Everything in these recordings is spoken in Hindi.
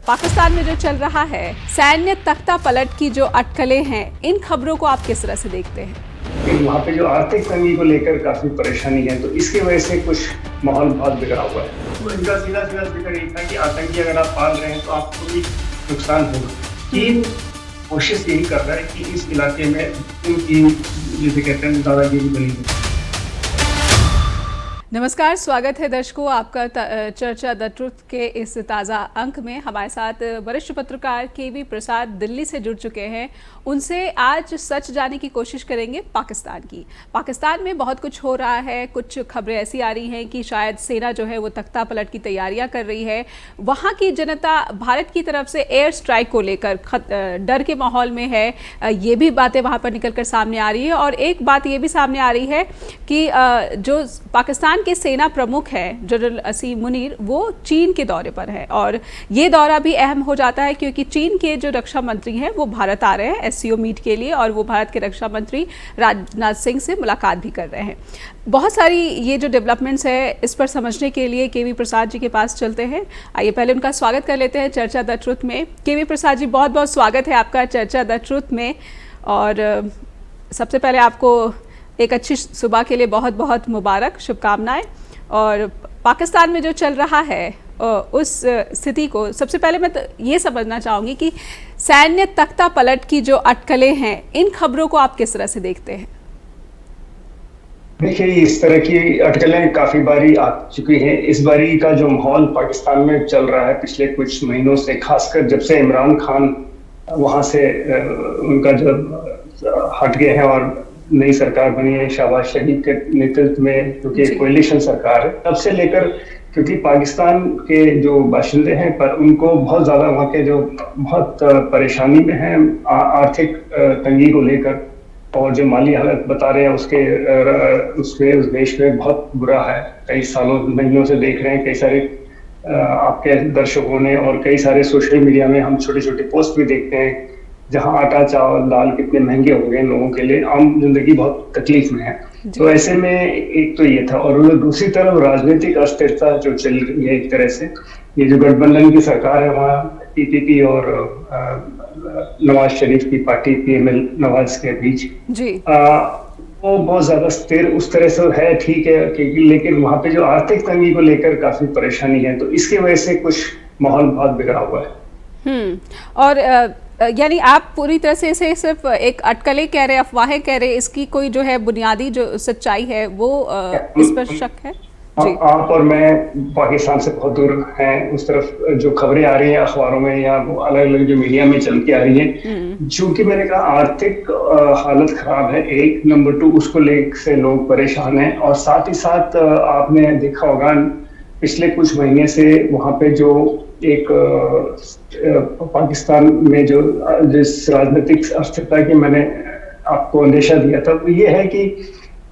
पाकिस्तान में जो चल रहा है सैन्य तख्ता पलट की जो अटकलें हैं, इन खबरों को आप किस तरह से देखते हैं? वहाँ पे जो आर्थिक तंगी को लेकर काफी परेशानी है, तो इसकी वजह से कुछ माहौल बहुत बिगड़ा हुआ है। तो इनका सीधा सीधा जिक्र यही था कि आतंकी अगर आप पाल रहे हैं तो आपको भी नुकसान होगा। चीन कोशिश यही कर रहा है कि इस इलाके में उनकी जिसे कहते हैं दादागिरी बनी है। नमस्कार, स्वागत है दर्शकों आपका चर्चा द ट्रुथ के इस ताज़ा अंक में। हमारे साथ वरिष्ठ पत्रकार केवी प्रसाद दिल्ली से जुड़ चुके हैं। उनसे आज सच जानने की कोशिश करेंगे पाकिस्तान की। पाकिस्तान में बहुत कुछ हो रहा है, कुछ खबरें ऐसी आ रही हैं कि शायद सेना जो है वो तख्ता पलट की तैयारियां कर रही है। वहाँ की जनता भारत की तरफ से एयर स्ट्राइक को लेकर डर के माहौल में है, ये भी बातें वहाँ पर निकल कर सामने आ रही है। और एक बात ये भी सामने आ रही है कि जो पाकिस्तान के सेना प्रमुख है जनरल असीम मुनीर, वो चीन के दौरे पर है। और ये दौरा भी अहम हो जाता है क्योंकि चीन के जो रक्षा मंत्री हैं वो भारत आ रहे हैं एससीओ मीट के लिए, और वो भारत के रक्षा मंत्री राजनाथ सिंह से मुलाकात भी कर रहे हैं। बहुत सारी ये जो डेवलपमेंट्स है, इस पर समझने के लिए केवी प्रसाद जी के पास चलते हैं। आइए पहले उनका स्वागत कर लेते हैं चर्चा द ट्रुथ में। केवी प्रसाद जी, बहुत बहुत स्वागत है आपका चर्चा द ट्रुथ में। और सबसे पहले आपको एक अच्छी सुबह के लिए बहुत बहुत मुबारक, शुभकामनाएं। और पाकिस्तान में जो चल रहा है उस स्थिति को सबसे पहले मैं तो ये समझना चाहूँगी कि सैन्य तख्ता पलट की जो अटकलें हैं, इन खबरों को आप किस तरह से देखते हैं? देखिए, इस तरह की अटकलें काफी बारी आ चुकी हैं। इस बारी का जो माहौल पाकिस्तान में चल रहा है पिछले कुछ महीनों से, खासकर जब से इमरान खान वहां से उनका जब हट गए हैं और नई सरकार बनी है शहबाज शरीफ के नेतृत्व में, क्योंकि कोalition सरकार है, तब से लेकर क्योंकि पाकिस्तान के जो बाशिंदे हैं पर उनको बहुत ज्यादा वहाँ के जो बहुत परेशानी में हैं आर्थिक तंगी को लेकर, और जो माली हालत बता रहे हैं उसके उस देश में बहुत बुरा है। कई सालों महीनों से देख रहे हैं, कई सारे आपके दर्शकों ने और कई सारे सोशल मीडिया में हम छोटे छोटे पोस्ट भी देखते हैं जहां आटा चावल दाल कितने महंगे हो गए लोगों के लिए, आम जिंदगी बहुत तकलीफ में है। तो ऐसे में एक तो ये था, और दूसरी तरफ राजनीतिक अस्थिरता जो चल रही है एक तरह से। ये जो गठबंधन की सरकार है वहाँ पीपीपी और नवाज शरीफ की पार्टी पीएमएल नवाज के बीच वो बहुत ज्यादा स्थिर उस तरह से है, ठीक है, लेकिन वहाँ पे जो आर्थिक तंगी को लेकर काफी परेशानी है, तो इसकी वजह से कुछ माहौल बहुत बिगड़ा हुआ है। और यानी आप पूरी तरह से इसे सिर्फ एक अटकलें कह रहे, अफवाहें कह रहे, इसकी कोई जो है बुनियादी जो सच्चाई है वो इस पर शक है? जी। आप और मैं पाकिस्तान से बहुत दूर हैं, उस तरफ जो खबरें आ रही हैं अखबारों में या वो अलग अलग जो मीडिया में चल के आ रही हैं, चूंकि मैंने कहा आर्थिक हालत खराब है, एक नंबर 2 उसको लेकर से लोग परेशान हैं। और साथ ही साथ आपने देखा होगा पिछले कुछ महीने से वहाँ पे जो एक पाकिस्तान में जो जिस राजनीतिक अस्थिरता की मैंने आपको अंदेशा दिया था, वो ये है कि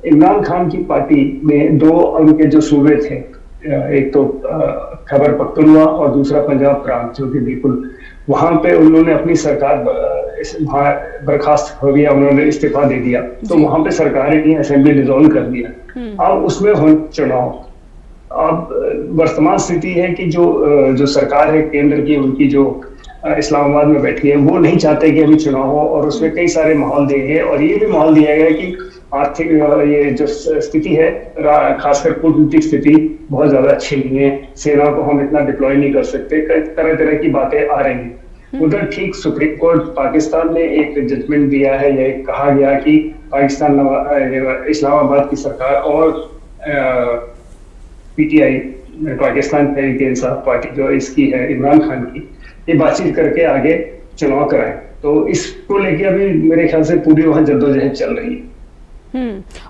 इमरान खान की पार्टी में 2 उनके जो सूबे थे, एक तो खैबर पख्तूनख्वा और दूसरा पंजाब प्रांत, जो कि बिल्कुल वहां पे उन्होंने अपनी सरकार बर्खास्त हो गया, उन्होंने इस्तीफा दे दिया, तो वहां पे सरकार ही असेंबली डिसॉल्व कर दिया। अब उसमें हो चुनाव। अब वर्तमान स्थिति है कि जो सरकार है केंद्र की, उनकी जो इस्लामाबाद में बैठी है, वो नहीं चाहते कि अभी चुनाव हो, और उसमें कई सारे माहौल दिए गए। और ये भी माहौल दिया गया कि आर्थिक ये जो स्थिति है, खासकर कूटनीतिक स्थिति बहुत ज्यादा अच्छी नहीं है, सेना को हम इतना डिप्लॉय नहीं कर सकते, तरह तरह की बातें आ रही हैं। उधर ठीक सुप्रीम कोर्ट पाकिस्तान ने एक जजमेंट दिया है, यह कहा गया कि पाकिस्तान इस्लामाबाद की सरकार और पीटीआई पाकिस्तान तहरीक इंसाफ पार्टी जो इसकी है इमरान खान की, ये बातचीत करके आगे चुनाव कराए। तो इसको लेके अभी मेरे ख्याल से पूरी वहाँ जद्दोजहद चल रही है।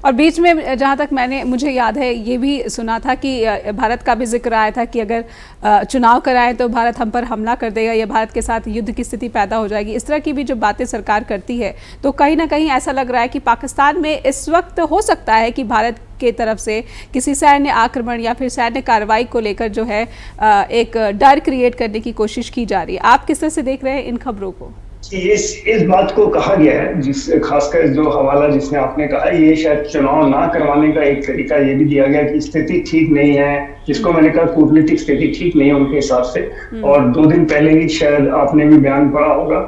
और बीच में जहाँ तक मुझे याद है ये भी सुना था कि भारत का भी जिक्र आया था कि अगर चुनाव कराएं तो भारत हम पर हमला कर देगा या भारत के साथ युद्ध की स्थिति पैदा हो जाएगी। इस तरह की भी जो बातें सरकार करती है, तो कहीं ना कहीं ऐसा लग रहा है कि पाकिस्तान में इस वक्त हो सकता है कि भारत के तरफ से किसी सैन्य आक्रमण या फिर सैन्य कार्रवाई को लेकर जो है एक डर क्रिएट करने की कोशिश की जा रही है। आप किस तरह से देख रहे हैं इन खबरों को? इस बात को कहा गया है, जिस खासकर जो हवाला जिसने आपने कहा, ये शायद चुनाव ना करवाने का एक तरीका ये भी दिया गया कि स्थिति ठीक नहीं है, जिसको मैंने कहा कूटनीतिक स्थिति ठीक नहीं है उनके हिसाब से। और 2 दिन पहले ही शायद आपने भी बयान पढ़ा होगा,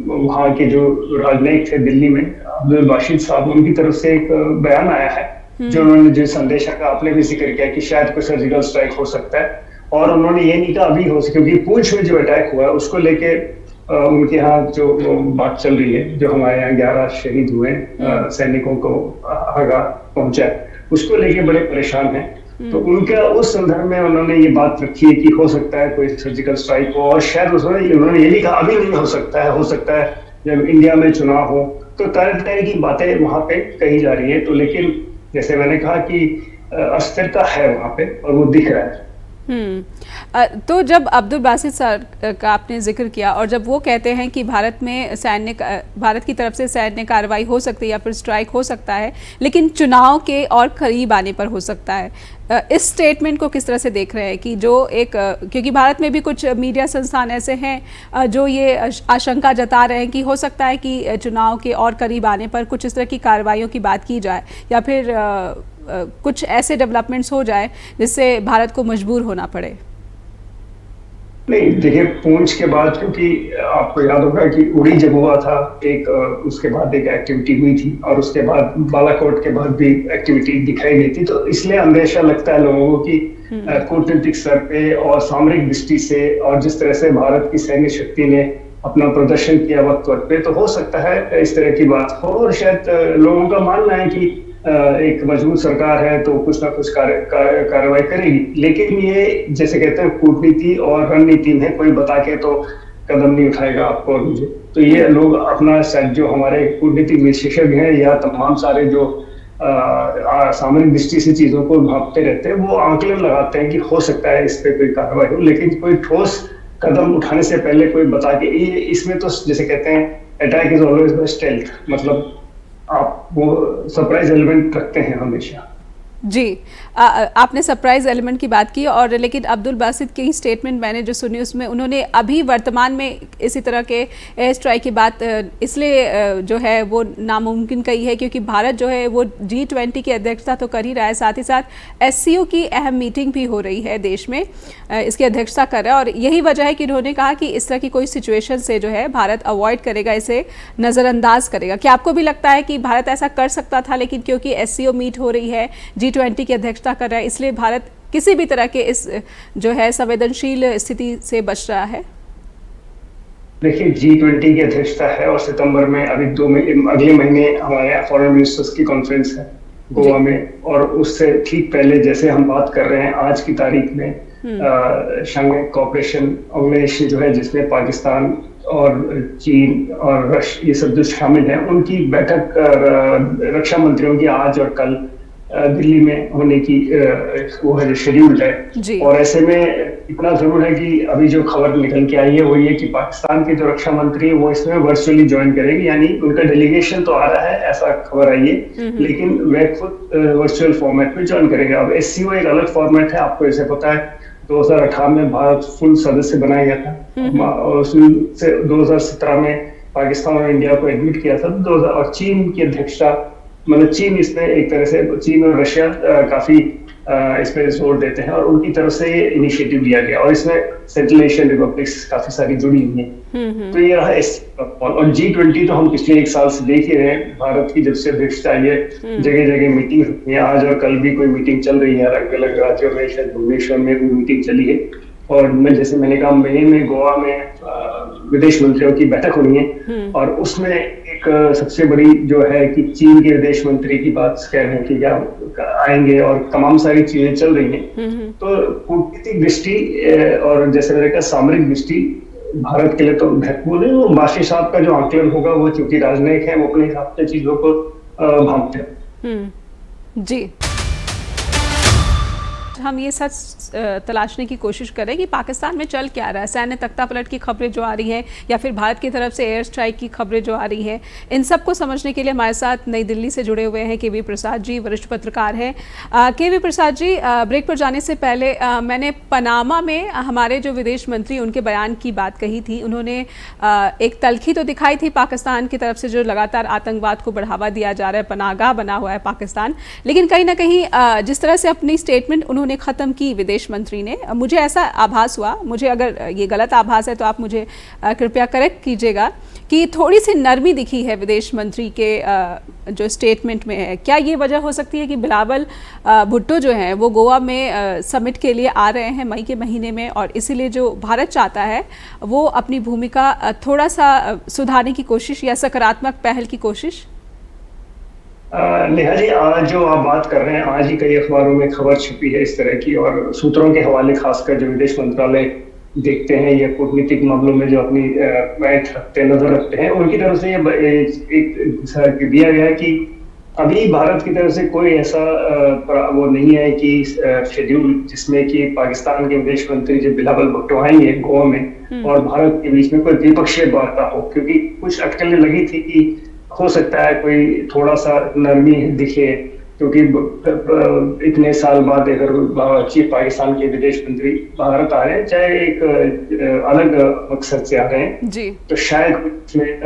वहाँ के जो राजनयिक थे दिल्ली में, अब्दुल बाशिद साहब, उनकी तरफ से एक बयान आया है जो उन्होंने जो संदेश का आपने भी जिक्र किया कि शायद कोई सर्जिकल स्ट्राइक हो सकता है। और उन्होंने ये नहीं कहा अभी हो, क्योंकि पूंछ में जो अटैक हुआ है उसको लेके उनके यहाँ जो बात चल रही है, जो हमारे यहाँ 11 शहीद हुए सैनिकों को आघात पहुंचा है, उसको लेके बड़े परेशान हैं। तो उनका उस संदर्भ में उन्होंने ये बात रखी है कि हो सकता है कोई सर्जिकल स्ट्राइक हो, और शायद उन्होंने ये नहीं कहा अभी नहीं हो सकता है जब इंडिया में चुनाव हो। तो तरह तरह की बातें वहां पे कही जा रही है। तो लेकिन जैसे मैंने कहा कि अस्थिरता है वहां पे और वो दिख रहा है। तो जब अब्दुल बासित सर का आपने जिक्र किया और जब वो कहते हैं कि भारत की तरफ से सैन्य कार्रवाई हो सकती है या फिर स्ट्राइक हो सकता है, लेकिन चुनाव के और करीब आने पर हो सकता है, इस स्टेटमेंट को किस तरह से देख रहे हैं कि जो एक, क्योंकि भारत में भी कुछ मीडिया संस्थान ऐसे हैं जो ये आशंका जता रहे हैं कि हो सकता है कि चुनाव के और करीब आने पर कुछ इस तरह की कार्रवाइयों की बात की जाए या फिर कुछ ऐसे डेवलपमेंट्स हो जाए जिससे भारत को मजबूर होना पड़े। नहीं, देखिए पूंछ के बाद, क्योंकि आपको याद होगा कि उड़ी जब हुआ था एक, उसके बाद एक एक्टिविटी हुई थी और उसके बाद बालाकोट के बाद भी एक्टिविटी दिखाई गई थी, तो इसलिए अंदेशा लगता है लोगों को कि कूटनीतिक स्तर पे और सामरिक दृष्टि से और जिस तरह से भारत की सैन्य शक्ति ने अपना प्रदर्शन किया वक्त पे, तो हो सकता है इस तरह की बात हो। और शायद लोगों का मानना है कि एक मजबूत सरकार है तो कुछ ना कुछ कार्रवाई करेगी। लेकिन ये जैसे कहते हैं कूटनीति और रणनीति में कोई बता के तो कदम नहीं उठाएगा आपको और मुझे। तो ये लोग अपना शायद जो हमारे कूटनीतिक विशेषज्ञ हैं या तमाम सारे जो सामरिक दृष्टि से चीजों को भांपते रहते हैं, वो आंकलन लगाते हैं कि हो सकता है इस पे कोई कार्रवाई हो, लेकिन कोई ठोस कदम उठाने से पहले कोई बता के, ये इसमें तो जैसे कहते हैं attack is always by stealth, मतलब आप वो सरप्राइज एलिमेंट रखते हैं हमेशा। जी, आपने सरप्राइज एलिमेंट की बात की, और लेकिन अब्दुल बासित की स्टेटमेंट मैंने जो सुनी उसमें उन्होंने अभी वर्तमान में इसी तरह के एयर स्ट्राइक की बात इसलिए जो है वो नामुमकिन कही है क्योंकि भारत जो है वो G20 की अध्यक्षता तो कर ही रहा है, साथ ही साथ SCO की अहम मीटिंग भी हो रही है देश में, इसकी अध्यक्षता कर रहा है। और यही वजह है कि उन्होंने कहा कि इस तरह की कोई सिचुएशन से जो है भारत अवॉइड करेगा, इसे नज़रअंदाज करेगा। क्या आपको भी लगता है कि भारत ऐसा कर सकता था, लेकिन क्योंकि SCO मीट हो रही है, G20 की अध्यक्षता कर रहा है, इसलिए भारत किसी भी तरह के इस जो है संवेदनशील स्थिति से बच रहा है? देखिए, G20 की अध्यक्षता है और सितंबर में अभी अगले महीने हमारे फॉरेन मिनिस्टर्स की कॉन्फ्रेंस है गोवा में, और उससे ठीक पहले जैसे हम बात कर रहे हैं आज की तारीख में शांघाई कोऑपरेशन ऑर्गेनाइजेशन जो है, जिसमें पाकिस्तान और चीन और ये सब जो शामिल हैं, उनकी बैठक रक्षा मंत्रियों की आज और कल दिल्ली में होने की वो है शेड्यूल्ड है। और ऐसे में इतना जरूर है कि अभी जो खबर निकल के आई है वो ये कि पाकिस्तान के जो रक्षा मंत्री वो इसमें वर्चुअली ज्वाइन करेंगे, यानी उनका डेलीगेशन तो आ रहा है, ऐसा खबर आई है, लेकिन वे खुद वर्चुअल फॉर्मेट में ज्वाइन करेंगे। अब SCO एक अलग फॉर्मेट है, आपको जैसे पता है 2018 में भारत फुल सदस्य बनाया गया था और उसमें 2017 में पाकिस्तान और इंडिया को एडमिट किया था, और चीन की अध्यक्षता, मतलब चीन इसमें एक तरह से, चीन और रशिया काफी इस पे जोर देते हैं और उनकी तरफ से ये इनिशिएटिव लिया गया, और इसमें सेंट्रल एशियन रिपब्लिक्स काफी सारी जुड़ी हुई हैं। तो ये रहा और G20 तो हम पिछले 1 साल से देख ही रहे हैं, भारत की जब से अध्यक्षता आई है जगह जगह मीटिंग हुई है, आज और कल भी कोई मीटिंग चल रही है, अलग अलग राज्यों में, शायद भुवनेश्वर में भी मीटिंग चली है। और जैसे मैंने कहा मई में गोवा में विदेश मंत्रियों की बैठक होनी है, और उसमें एक सबसे बड़ी जो है कि चीन के विदेश मंत्री की बात कह रहे हैं कि क्या आएंगे, और तमाम सारी चीजें चल रही हैं। तो कूटनीतिक दृष्टि और जैसे मैंने कहा सामरिक दृष्टि भारत के लिए तो महत्वपूर्ण है। वो बाशी साहब का जो आंकलन होगा वो चूंकि राजनयिक है, वो अपने हिसाब से चीजों को भांपते हैं। जी, आज हम ये सच तलाशने की कोशिश करें कि पाकिस्तान में चल क्या रहा है। सैन्य तख्तापलट की खबरें जो आ रही हैं या फिर भारत की तरफ से एयर स्ट्राइक की खबरें जो आ रही हैं, इन सब को समझने के लिए हमारे साथ नई दिल्ली से जुड़े हुए हैं केवी प्रसाद जी, वरिष्ठ पत्रकार हैं। केवी प्रसाद जी, ब्रेक पर जाने से पहले मैंने पनामा में हमारे जो विदेश मंत्री उनके बयान की बात कही थी। उन्होंने एक तल्खी तो दिखाई थी पाकिस्तान की तरफ से जो लगातार आतंकवाद को बढ़ावा दिया जा रहा है, पनाहगाह बना हुआ है पाकिस्तान, लेकिन कहीं ना कहीं जिस तरह से अपनी स्टेटमेंट उन्होंने ख़त्म की विदेश मंत्री ने, मुझे ऐसा आभास हुआ, मुझे अगर ये गलत आभास है तो आप मुझे कृपया करेक्ट कीजिएगा, कि थोड़ी सी नरमी दिखी है विदेश मंत्री के जो स्टेटमेंट में है। क्या ये वजह हो सकती है कि बिलावल भुट्टो जो हैं वो गोवा में समिट के लिए आ रहे हैं मई के महीने में, और इसीलिए जो भारत चाहता है वो अपनी भूमिका थोड़ा सा सुधारने की कोशिश या सकारात्मक पहल की कोशिश? नेहा जी, आज जो आप बात कर रहे हैं, आज ही कई अखबारों में खबर छपी है इस तरह की, और सूत्रों के हवाले खासकर जो विदेश मंत्रालय देखते हैं या कूटनीतिक मामलों में जो अपनी मैच रखते हैं, नजर रखते हैं, उनकी तरफ से ये एक दिया गया है कि अभी भारत की तरफ से कोई ऐसा वो नहीं है कि शेड्यूल जिसमें कि पाकिस्तान के विदेश मंत्री जो बिलावल भुट्टो आएंगे गोवा में और भारत के बीच में कोई द्विपक्षीय वार्ता हो, क्योंकि कुछ अटकलें लगी थी कि हो सकता है कोई थोड़ा सा नरमी दिखे, क्योंकि इतने साल बाद अगर चीफ पाकिस्तान के विदेश मंत्री भारत आ रहे हैं, चाहे एक अलग मकसद से आ रहे हैं जी, तो शायद इसमें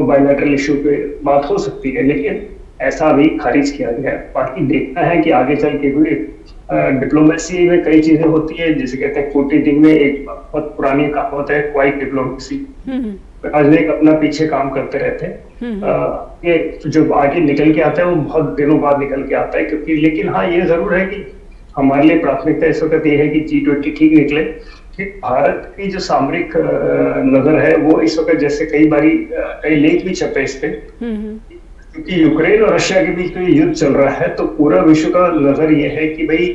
बायलैटरल इशू पे बात हो सकती है, लेकिन ऐसा भी खारिज किया गया है। बाकी देखना है कि आगे चल के हुए डिप्लोमेसी में कई चीजें होती है, जिसे कहते हैं कूटनीति में एक बहुत पुरानी कहावत है, क्वाइट डिप्लोमेसी। राजनयिक अपना पीछे काम करते रहते हैं, ये जो आगे निकल के आता है वो बहुत दिनों बाद निकल के आता है, क्योंकि लेकिन हाँ ये जरूर है कि हमारे लिए प्राथमिकता इस वक्त ये है कि G20 ठीक निकले। कि भारत की जो सामरिक नजर है वो इस वक्त, जैसे कई लेख भी छपे इस पे, क्योंकि यूक्रेन और रशिया के बीच में युद्ध चल रहा है, तो पूरा विश्व का नजर ये है कि भाई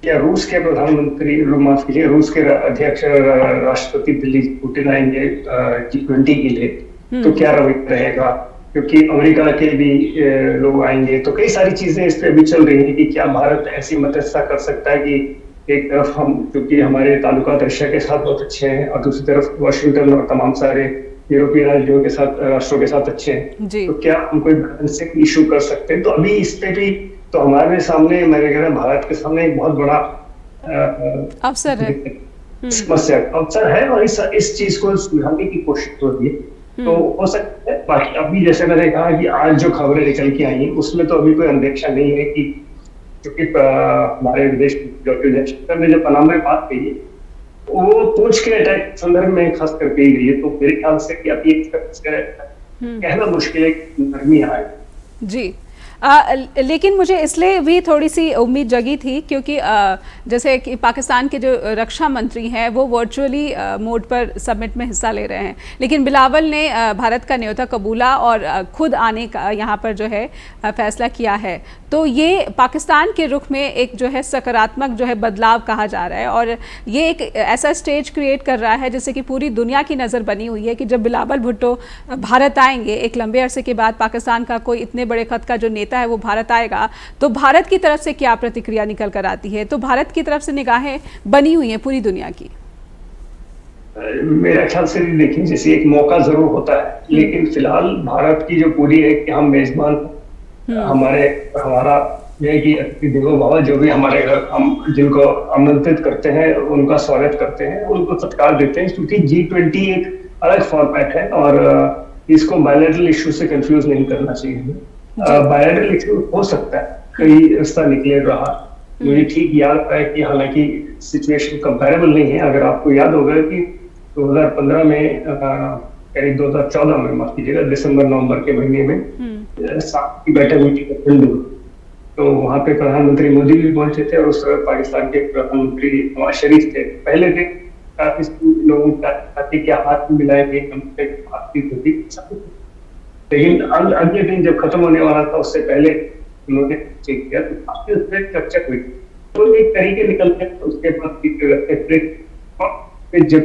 क्या रूस के प्रधानमंत्री, माफ कीजिए, रूस के अध्यक्ष राष्ट्रपति दिल्ली पुतिन आएंगे G20 के लिए, तो क्या रवैया रहेगा, क्योंकि अमेरिका के भी लोग आएंगे, तो कई सारी चीजें इस पे अभी चल रही है कि क्या भारत ऐसी मध्यस्थता कर सकता है कि एक तरफ हम, क्योंकि हमारे ताल्लुकात रशिया के साथ बहुत अच्छे हैं और दूसरी तरफ वाशिंगटन और तमाम सारे यूरोपीय राज्यों के साथ, राष्ट्रों के साथ अच्छे हैं, तो क्या हम कोई बैलेंसिंग इशू कर सकते हैं? तो अभी इस पे भी तो हमारे सामने, मैंने कह रहा भारत के सामने एक बहुत बड़ा अवसर है, समस्या अवसर है, और इस चीज को सुधारने की कोशिश हो रही है। तो हो सकता है, बाकी अभी जैसे मैंने कहा कि आज जो खबरें निकल के आई हैं उसमें तो अभी कोई अंदेशा नहीं है कि, क्योंकि हमारे विदेश ने जो पनामा में बात कही वो पूंछ के अटैक संदर्भ में खास कर कही गई है, तो मेरे ख्याल से कि अभी कहना मुश्किल है कि नरमी आए। जी, लेकिन मुझे इसलिए भी थोड़ी सी उम्मीद जगी थी क्योंकि जैसे कि पाकिस्तान के जो रक्षा मंत्री हैं वो वर्चुअली मोड पर समिट में हिस्सा ले रहे हैं, लेकिन बिलावल ने भारत का न्योता कबूला और खुद आने का यहाँ पर जो है फैसला किया है। तो ये पाकिस्तान के रुख में एक जो है सकारात्मक जो है बदलाव कहा जा रहा है, और ये एक ऐसा स्टेज क्रिएट कर रहा है जैसे कि पूरी दुनिया की नज़र बनी हुई है कि जब बिलावल भुट्टो भारत आएंगे एक लंबे अरसे के बाद, पाकिस्तान का कोई इतने बड़े खत का जो है वो भारत आएगा, तो भारत की तरफ से क्या प्रतिक्रिया निकल कर आती है? तो भारत की तरफ से निगाहें बनी हुई हैं पूरी दुनिया की। मेरा ख्याल से देखिए, जैसे एक मौका जरूर होता है, लेकिन फिलहाल भारत की जो पूरी है कि हम मेजबान, हमारा यह कि अतिथि देवो भव, जो भी हमारे घर हम जिनको आमंत्रित करते हैं उनका स्वागत करते हैं, उनको सत्कार देते हैं, क्योंकि G20 एक अलग फॉर्मेट है और इसको बायलैटरल इशू से कंफ्यूज नहीं करना चाहिए। बायलैटरल इशू हो सकता है कई रास्ता निकले रहा, मुझे ठीक याद है कि हालांकि सिचुएशन कंपैरेबल नहीं है। अगर आपको याद होगा कि 2015 में करीब 2014 में, माफ कीजिएगा, दिसंबर-नवंबर के महीने में साथ की बैठक हुई थी, तो वहां पे प्रधानमंत्री मोदी भी पहुंचे थे और उस समय पाकिस्तान के प्रधानमंत्री नवाज शरीफ थे। पहले दिन काफी लोगों के हाथ मिलाएंगे, बातचीत होती, लेकिन अगले दिन जब खत्म होने वाला था उससे पहले उन्होंने चेक किया तो काफी उसमें चर्चा हुई, तो एक तरीके निकलते हैं। उसके बाद जब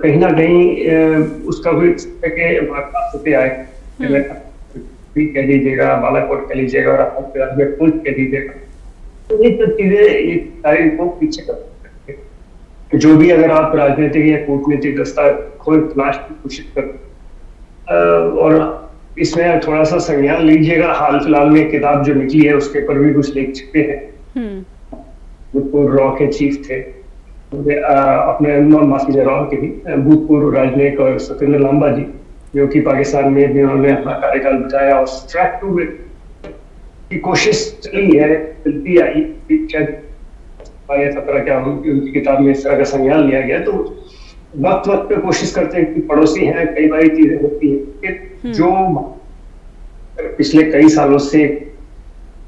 कहीं ना कहीं उसका भी आए भी कह दीजिएगा, बालाकोट कह लीजिएगा, और हाल में पुंछ कह दीजिएगा। तो ये सब चीजें एक सारी को पीछे कर सकते हैं। जो भी अगर आप राजनीतिक या कूटनीतिक दस्ता खोज तलाश की कोशिश कर, और इसमें थोड़ा सा संज्ञान लीजिएगा, हाल फिलहाल में किताब जो निकली है उसके ऊपर भी कुछ लिख चुके हैं। भूतपूर्व रॉ के चीफ थे, अपने माफ कीजिए, रॉ के ही भूतपूर्व राजनयिक और सत्येंद्र लांबा जी, जो कि पाकिस्तान में भी उन्होंने अपना कार्यकाल बिताया, और स्ट्रैक टू की कोशिश चली है, चलती आई, शायद 17 क्या उनकी किताब में इस तरह का संज्ञान लिया गया। तो वक्त वक्त पे कोशिश करते हैं कि पड़ोसी हैं, कई बार चीजें होती है जो पिछले कई सालों से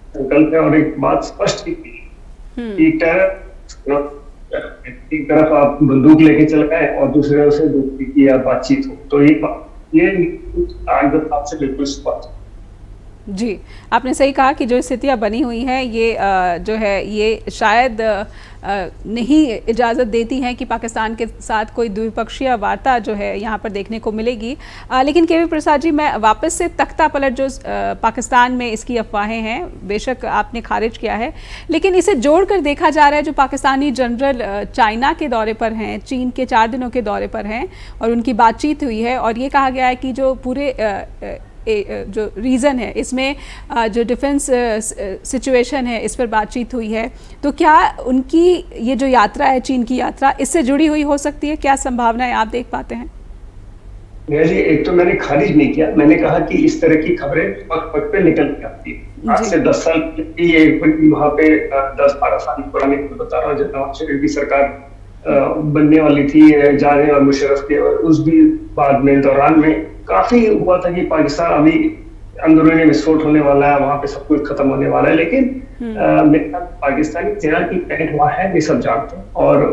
संकल्प है, और एक बात स्पष्ट की कि एक तरफ आप बंदूक लेके चल गए और दूसरे से दोस्ती की या बातचीत हो, तो ये 8-10 साल से बिल्कुल स्पष्ट। जी, आपने सही कहा कि जो स्थितियां बनी हुई हैं ये जो है ये शायद नहीं इजाज़त देती हैं कि पाकिस्तान के साथ कोई द्विपक्षीय वार्ता जो है यहाँ पर देखने को मिलेगी। लेकिन केवी प्रसाद जी, मैं वापस से तख्ता पलट जो पाकिस्तान में इसकी अफवाहें हैं, बेशक आपने खारिज किया है, लेकिन इसे जोड़कर देखा जा रहा है। जो पाकिस्तानी जनरल चाइना के दौरे पर हैं, चीन के 4 दिनों के दौरे पर हैं, और उनकी बातचीत हुई है, और ये कहा गया है कि जो पूरे जो रीज़न है इसमें जो डिफेंस सिचुएशन है इस पर बातचीत हुई है। तो क्या उनकी ये जो यात्रा है, चीन की यात्रा, इससे जुड़ी हुई हो सकती है? क्या संभावनाएं आप देख पाते हैं? जी, एक तो मैंने खारिज नहीं किया, मैंने कहा कि इस तरह की खबरें वक्त वक्त पे निकल के आती है। आज से 10 साल की वहाँ पे 10-12 साल पुरानी बता रहा हूँ, जब नवाज शरीफ की सरकार बनने वाली थी, जाने और मुशर्रफ के, और उस भी बाद में दौरान में काफी हुआ था कि पाकिस्तान अभी अंदरूनी विस्फोट होने वाला है, वहां पे सब कुछ खत्म होने वाला है। लेकिन पाकिस्तानी सेना की पहल वहां है, ये सब जानते हैं, और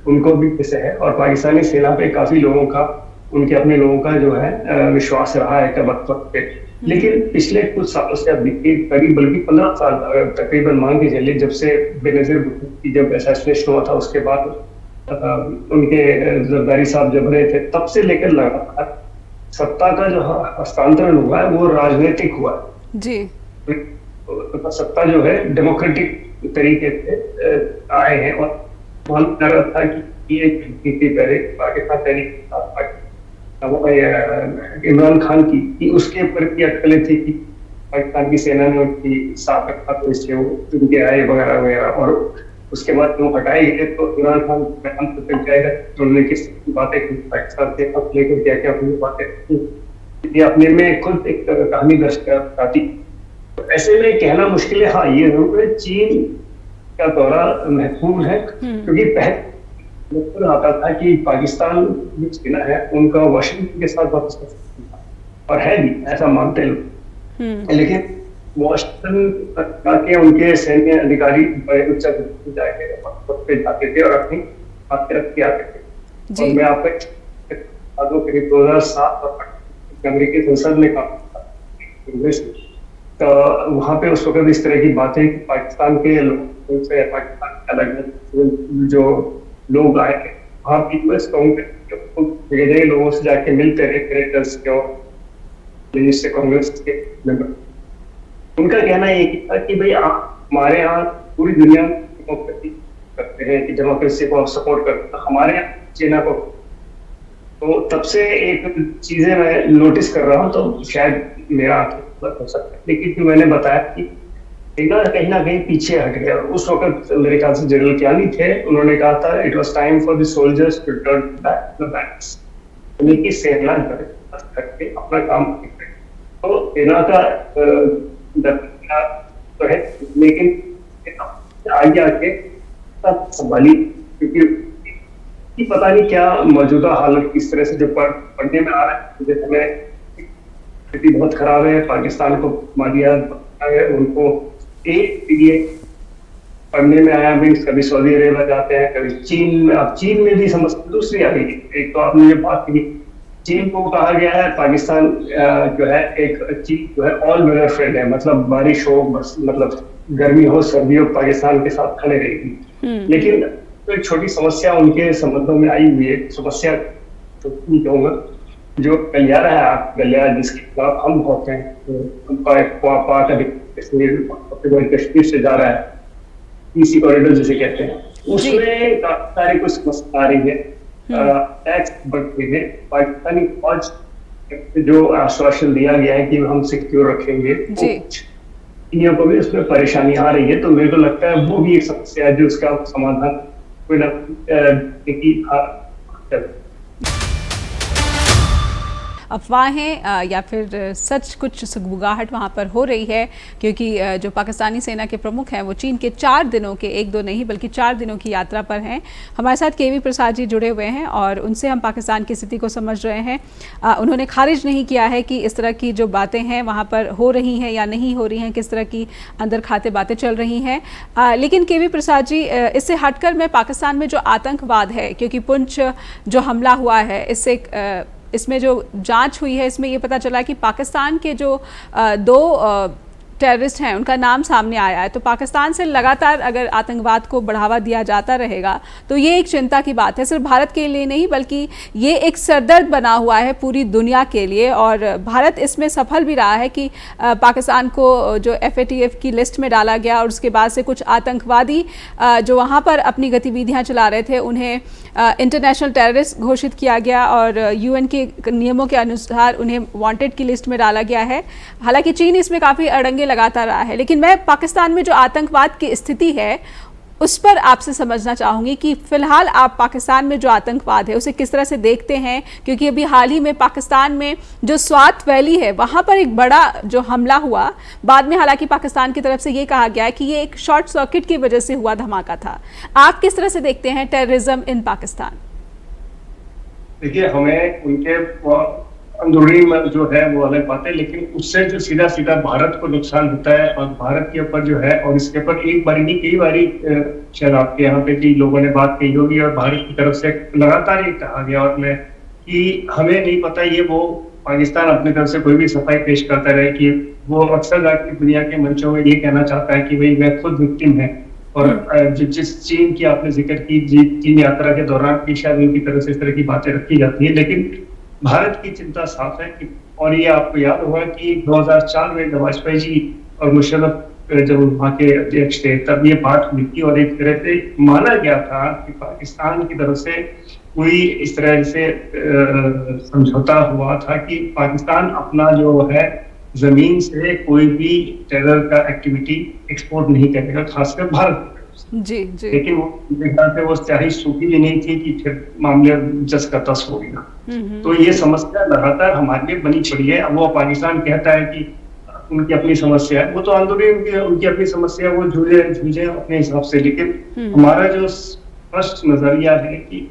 उनको भी कैसे है, और पाकिस्तानी सेना पे काफी लोगों का, उनके अपने लोगों का जो है विश्वास रहा है वक्त वक्त पे। लेकिन पिछले कुछ सालों से, अब करीब बल्कि 15 साल तकरीबन मान के चलिए, जब से बेनजीर भुट्टो की जब असैसिनेशन हुआ था, उसके बाद उनके जरदारी साहब जब रहे थे, तब से लेकर लगातार सत्ता का जो हस्तांतरण हुआ है वो राजनीतिक हुआ है जी। तो सत्ता जो है डेमोक्रेटिक तरीके से आए हैं, और मालूम कर रहा था कि ये नीति पहले पाकिस्तान तहरीक इमरान खान की, कि उसके ऊपर की अटकलें थी कि पाकिस्तान की सेना ने उनकी साबित इससे वो चुन के आए वगैरह वगैरह, और उसके बाद वो हटाए गए। तो इमरान खान तक जाएगा उन्होंने किस बातें की पाकिस्तान से, अब लेकर क्या क्या अपनी बातें, ये अपने में खुद एक कहानी दर्ज करती। तो ऐसे में कहना मुश्किल है। हाँ, ये जरूर है चीन का दौरा महत्वपूर्ण है, क्योंकि पहले आता था कि पाकिस्तान जो सेना है उनका वाशिंगटन के साथ वापस कर सकता था, और है भी, ऐसा मानते लोग। लेकिन वाशिंगटन के उनके सैन्य अधिकारी बड़े उच्च जाके जाते थे और अपनी बातें रख के आते थे। और मैं आपको करीब 2007 अमेरिकी संसद में काम तो वहां पे उस वक्त इस तरह की बातें पाकिस्तान के लोगों से, पाकिस्तान के अलग जो लोग आए थे वहां की यूएस कांग्रेस लोगों से जाके मिलते रहे, सेनेटर्स के और कांग्रेस के मेंबर। उनका कहना ये था कि भाई आप हमारे यहाँ पूरी दुनिया में डेमोक्रेसी करते हैं, कि डेमोक्रेसी को आप सपोर्ट करते हैं, हमारे यहाँ सेना को। तो तब से एक चीजें मैं नोटिस कर रहा हूँ, तो शायद मेरा हो सकता है, लेकिन जो मैंने बताया कि कहीं ना कहीं पीछे हट गया। उस वक्त मेरे ख्याल से जनरल कियानी थे, उन्होंने कहा था it was time for the soldiers to return back to the backs, यानी कि सेना करके अपना काम करे। तो सेना का तो है, लेकिन आगे आके संभाली, क्योंकि पता नहीं क्या मौजूदा हालत किस तरह से जो पढ़ने में आ रहा है, जैसे हमें स्थिति बहुत खराब है, पाकिस्तान को मालिया उनको एक लिए पढ़ने में आया भी, कभी सऊदी अरेबिया जाते हैं, कभी चीन में। अब चीन में भी समस्या दूसरी आ गई। एक तो आपने ये बात की, चीन को कहा गया है पाकिस्तान जो है एक चीन जो है ऑल वेदर फ्रेंड है, मतलब बारिश हो, बस मतलब गर्मी हो सर्दी हो, पाकिस्तान के साथ खड़े रहेगी। लेकिन तो एक छोटी समस्या उनके संबंधों में आई हुई है, समस्या तो नहीं कहूँगा, जो गलियारा है, आप गलियारा जिसके खिलाफ हम बहुत हैं, तो कश्मीर से जा रहा है, पीसी कॉरिडोर जिसे कहते हैं, जी। उसमें काफी सारी कुछ समस्या आ रही है। हम्म। टैक्स बढ़ रहे हैं, पाकिस्तानी फौज जो आश्वासन दिया गया है कि हम सिक्योर रखेंगे, वो जी। कुछ चीनियों को भी उसमें परेशानी आ रही है। तो मेरे को लगता है वो भी एक समस्या है जो उसका समाधान कोई ना अफवाहें या फिर सच कुछ सुगबुगाहट वहाँ पर हो रही है, क्योंकि जो पाकिस्तानी सेना के प्रमुख हैं वो चीन के 4 दिनों के, 1-2 नहीं बल्कि 4 दिनों की यात्रा पर हैं। हमारे साथ केवी प्रसाद जी जुड़े हुए हैं और उनसे हम पाकिस्तान की स्थिति को समझ रहे हैं। उन्होंने खारिज नहीं किया है कि इस तरह की जो बातें हैं वहाँ पर हो रही हैं या नहीं हो रही हैं, किस तरह की अंदर खाते बातें चल रही हैं। लेकिन केवी प्रसाद जी, इससे हटकर मैं पाकिस्तान में जो आतंकवाद है, क्योंकि पुंछ जो हमला हुआ है, इसमें जो जांच हुई है इसमें ये पता चला कि पाकिस्तान के जो 2 टेररिस्ट हैं उनका नाम सामने आया है। तो पाकिस्तान से लगातार अगर आतंकवाद को बढ़ावा दिया जाता रहेगा तो ये एक चिंता की बात है, सिर्फ भारत के लिए नहीं बल्कि ये एक सरदर्द बना हुआ है पूरी दुनिया के लिए। और भारत इसमें सफल भी रहा है कि पाकिस्तान को जो FATF की लिस्ट में डाला गया और उसके बाद से कुछ आतंकवादी जो वहाँ पर अपनी गतिविधियाँ चला रहे थे उन्हें इंटरनेशनल टेररिस्ट घोषित किया गया और UN के नियमों के अनुसार उन्हें वांटेड की लिस्ट में डाला गया है। हालांकि चीन इसमें काफ़ी अड़ंगे लगाता रहा है, लेकिन मैं पाकिस्तान में जो आतंकवाद की स्थिति है उस पर आपसे समझना चाहूँगी कि फिलहाल आप पाकिस्तान में जो आतंकवाद है उसे किस तरह से देखते हैं, क्योंकि अभी हाल ही में पाकिस्तान में जो स्वात वैली है वहाँ पर एक बड़ा जो हमला हुआ, बाद में हालांकि पाकिस्तान की तरफ से ये कहा गया है कि ये एक शॉर्ट सर्किट की वजह से हुआ धमाका था। आप किस तरह से देखते हैं टेररिज्म इन पाकिस्तान? देखिए, हमें उनके अंदरूनी में जो है वो अलग बात है, लेकिन उससे जो सीधा सीधा भारत को नुकसान होता है और भारत के ऊपर जो है, और इसके ऊपर एक बारी नहीं कई बारी शायद आपके यहाँ पे भी लोगों ने बात कही होगी और भारत की तरफ से लगातार ये कहा गया और मैं कि हमें नहीं पता ये वो पाकिस्तान अपनी तरफ से कोई भी सफाई पेश करता रहे कि वो अक्सर जाकर दुनिया के मंचों में ये कहना चाहता है कि भाई मैं खुद विक्टिम है। और जिस चीन की आपने जिक्र की, चीन यात्रा के दौरान भी शायद उनकी तरफ से इस तरह की बातें रखी जाती है, लेकिन भारत की चिंता साफ है कि, और ये आपको याद होगा कि 2004 में वाजपेयी जी और मुशर्रफ जब वहाँ के अध्यक्ष थे तब ये बात हुई थी और एक तरह से माना गया था कि पाकिस्तान की तरफ से कोई इस तरह से समझौता हुआ था कि पाकिस्तान अपना जो है जमीन से कोई भी टेरर का एक्टिविटी एक्सपोर्ट नहीं करेगा, खासकर भारत। जी जी। लेकिन वो मेरे ख्याल से वो स्याही सूखी भी नहीं थी कि फिर मामले जस का तस हो गया। तो ये समस्या लगातार हमारे लिए बनी पड़ी है। अब वो पाकिस्तान कहता है कि उनकी अपनी समस्या है, वो तो आंदोलन उनकी अपनी समस्या, वो जूझे अपने हिसाब से, लेकिन हमारा जो स्पष्ट नजरिया है कि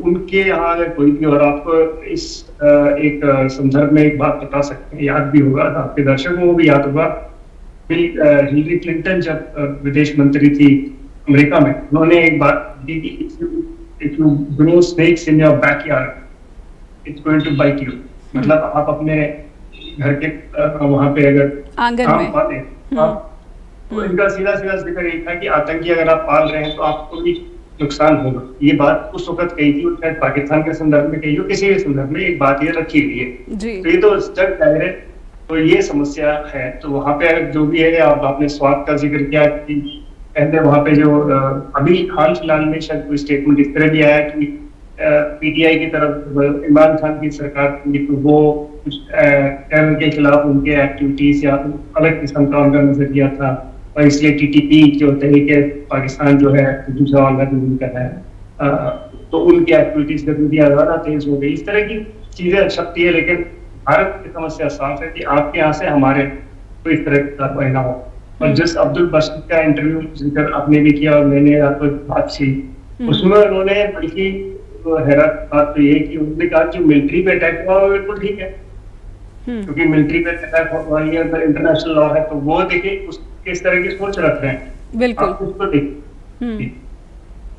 उनके यहाँ अगर कोई भी, और आपको इस एक संदर्भ में एक बात बता सकते हैं, याद भी होगा आपके दर्शकों को भी याद होगा, हिलरी क्लिंटन जब विदेश मंत्री थी अमेरिका में, उन्होंने एक बात दी कि if you grow snakes in your backyard it's going to bite you. मतलब आप अपने घर के वहां पे अगर आंगन में पाले, तो इनका सीधा सीधा जिक्र ये था कि आतंकी अगर आप पाल रहे हैं तो आपको भी नुकसान होगा। ये बात उस वक्त कही थी, शायद पाकिस्तान के संदर्भ में कही हो, किसी भी संदर्भ में एक बात ये रखी हुई है। तो ये तो जग जाहिर है, तो ये समस्या है। तो वहां पे जो भी है, आपने स्वाद का जिक्र किया कि पहले वहां पे जो अभी हाल फिलहाल में शायद कोई स्टेटमेंट इस तरह भी आया कि PTI की तरफ इमरान खान की सरकार की, तो वो कुछ टेरर के खिलाफ उनके एक्टिविटीज या अलग किस्म का उनका नजरिया था और इसलिए TTP जो तरीके पाकिस्तान जो है दूसरा वाला जो उनका है, तो उनकी एक्टिविटीज गतिविधियां ज्यादा तेज हो गई। इस तरह की चीजें छपती है, लेकिन भारत की समस्या साफ है कि आपके यहाँ से हमारे कोई इस तरह की कार्रवाई ना हो। और जिस अब्दुल बशीर का इंटरव्यू जिक्र आपने भी किया और मैंने आपको बात की, उसमें उन्होंने बल्कि हैरत बात तो ये कि उन्होंने कहा कि मिलिट्री पे अटैक हुआ बिल्कुल ठीक है, क्योंकि मिलिट्री पे अटैक हुआ ये इंटरनेशनल लॉ है, तो वो देखिए किस तरह की सोच रख रहे हैं, बिल्कुल आप उसको देखिए।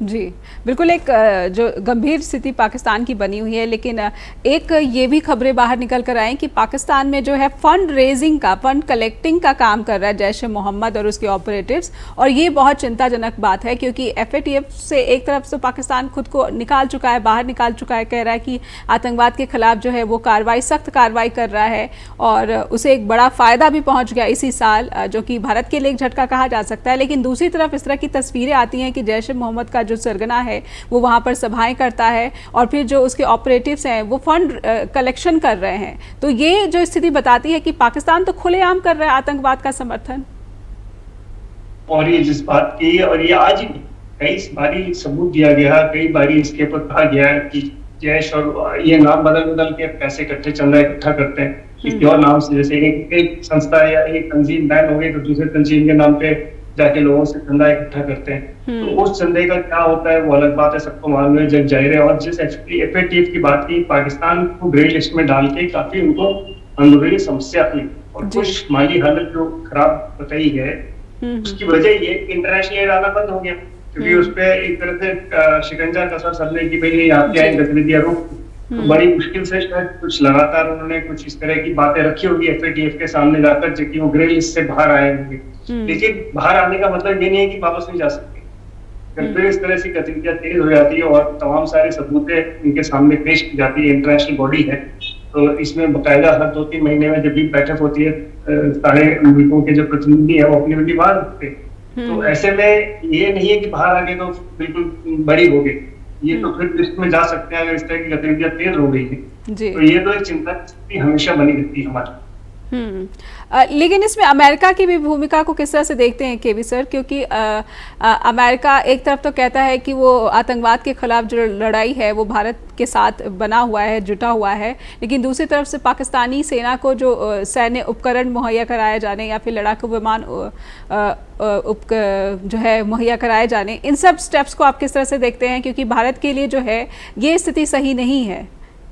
जी, बिल्कुल एक जो गंभीर स्थिति पाकिस्तान की बनी हुई है, लेकिन एक ये भी खबरें बाहर निकल कर आए कि पाकिस्तान में जो है फंड रेजिंग का, फंड कलेक्टिंग का काम कर रहा है जैश ए मोहम्मद और उसके ऑपरेटिव्स, और ये बहुत चिंताजनक बात है क्योंकि एफएटीएफ से एक तरफ से पाकिस्तान खुद को निकाल चुका है, बाहर निकाल चुका है, कह रहा है कि आतंकवाद के खिलाफ जो है वो कार्रवाई, सख्त कार्रवाई कर रहा है और उसे एक बड़ा फ़ायदा भी पहुँच गया इसी साल, जो कि भारत के लिए एक झटका कहा जा सकता है। लेकिन दूसरी तरफ इस तरह की तस्वीरें आती हैं कि जैश ए मोहम्मद का जो सरगना है वो वहाँ पर सभाएं करता है और फिर जो उसके ऑपरेटिव्स हैं वो फंड कलेक्शन कर रहे हैं। तो ये जो स्थिति बताती है कि पाकिस्तान तो खुलेआम कर रहा है आतंकवाद का समर्थन। और ये जिस बात की, और ये आज कई बारी सबूत दिया गया, कई बारी इसके ऊपर कहा गया कि जैश और ये नाम बदल बदल के पैसे इकट्ठे चंदा इकट्ठा करते हैं किसी और नाम से। जैसे एक संस्था या एक तंजीम बैन हो गई तो दूसरे तंजीम के नाम पे जाके लोगों से चंदा इकट्ठा करते हैं। तो उस चंदे का क्या होता है वो अलग बात है, सबको मालूम है, जग जाहिर है। और जिस एफएटीएफ की बात की, पाकिस्तान को ग्रे लिस्ट में डाल के काफी उनको अंदरूनी समस्या हुई और कुछ माली हालत जो खराब बताई है उसकी वजह ये इंटरनेशनल एड आना बंद हो गया क्योंकि उस पर एक तरह से शिकंजा कसर चलने की भाई आपके यहाँ गतिविधियां रोक। तो बड़ी मुश्किल से शायद कुछ लगातार उन्होंने कुछ इस तरह की बातें रखी होगी एफएटीएफ के सामने जाकर, जबकि वो ग्रे लिस्ट से बाहर आए होंगे। लेकिन बाहर आने का मतलब ये नहीं है कि वापस नहीं जा सकते। फिर इस तरह से गतिविधियां तेज हो जाती है और तमाम सारे सबूतें उनके सामने पेश की जाती है। इंटरनेशनल बॉडी है तो इसमें बाकायदा हर 2-3 महीने में जब भी बैठक होती है सारे मुल्कों के जो प्रतिनिधि है वो अपनी अपनी बात रखते हैं। तो ऐसे में ये नहीं है कि बाहर आगे तो बिल्कुल बड़ी हो गई, ये तो फिर लिस्ट में जा सकते हैं अगर इस तरह की गतिविधियां तेज हो गई है। तो ये तो एक चिंता हमेशा बनी रहती है हमारी। लेकिन इसमें अमेरिका की भी भूमिका को किस तरह से देखते हैं केवी सर, क्योंकि अमेरिका एक तरफ तो कहता है कि वो आतंकवाद के खिलाफ जो लड़ाई है वो भारत के साथ बना हुआ है, जुटा हुआ है, लेकिन दूसरी तरफ से पाकिस्तानी सेना को जो सैन्य उपकरण मुहैया कराए जाने या फिर लड़ाकू विमान जो है मुहैया कराए जाने, इन सब स्टेप्स को आप किस तरह से देखते हैं, क्योंकि भारत के लिए जो है ये स्थिति सही नहीं है।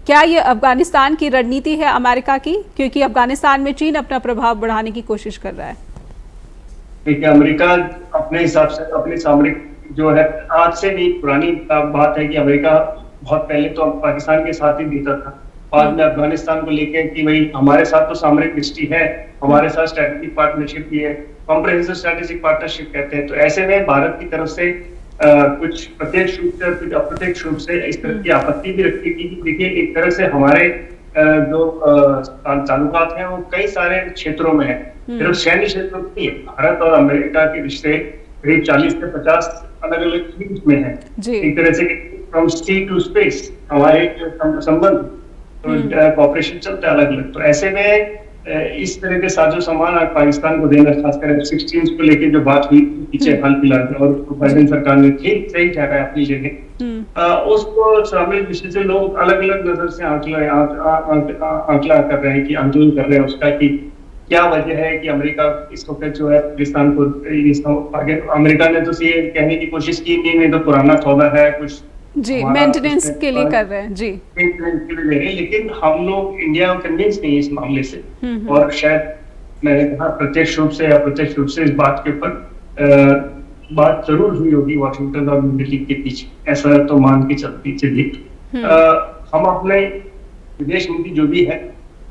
क्या ये अफगानिस्तान की रणनीति है अमेरिका की, क्योंकि अफगानिस्तान में चीन अपना प्रभाव बढ़ाने की कोशिश कर रहा है? देखिए, अमेरिका अपने हिसाब से अपने सामरिक जो है, आज से भी पुरानी बात है कि अमेरिका बहुत पहले तो पाकिस्तान के साथ ही बीता था, बाद में अफगानिस्तान को लेकर कि भाई हमारे साथ तो सामरिक दृष्टि है, हमारे साथ स्ट्रेटेजिक पार्टनरशिप भी है, कॉम्प्रिहेंसिव स्ट्रेटेजिक पार्टनरशिप कहते हैं। तो ऐसे में भारत की तरफ से कुछ प्रत्यक्ष रूप से कुछ अप्रत्यक्ष रूप से इस तरह की आपत्ति भी रखी थी कि देखिए एक तरह से हमारे जो ताल्लुकात हैं वो कई सारे क्षेत्रों में है, सिर्फ सैन्य क्षेत्र में नहीं है। भारत और अमेरिका के रिश्ते करीब 40 से 50 अलग अलग फील्ड में है। एक तरह से फ्रॉम सी टू स्पेस हमारे संबंध कॉपरेशन चलता है अलग अलग। तो ऐसे में इस तरह के साजो सामान पाकिस्तान को देना, खासकर F-16 को लेकर जो बात हुई पीछे हाल फिलहाल में, और बाइडेन सरकार ने ठीक सही ठहराया अपनी जगह, उसको सामरिक दृष्टि से लोग अलग अलग नजर से आंकला कर रहे हैं कि आंदोलन कर रहे हैं उसका कि क्या वजह है कि अमेरिका इस वक्त जो है पाकिस्तान को आगे, अमेरिका ने तो ये कहने की कोशिश की नहीं तो पुराना सौदा है कुछ जी मेंटेनेंस के लिए कर रहे हैं, जी मेंटेनेंस के लिए ले रहे हैं, लेकिन हम लोग इंडिया कन्विंस नहीं है इस मामले से। और शायद मैंने कहा प्रत्यक्ष रूप से या अप्रत्यक्ष रूप से इस बात के ऊपर बात जरूर हुई होगी वाशिंगटन और न्यू दिल्ली के बीच, ऐसा तो मान के चलती चलिए। हम अपने विदेश नीति जो भी है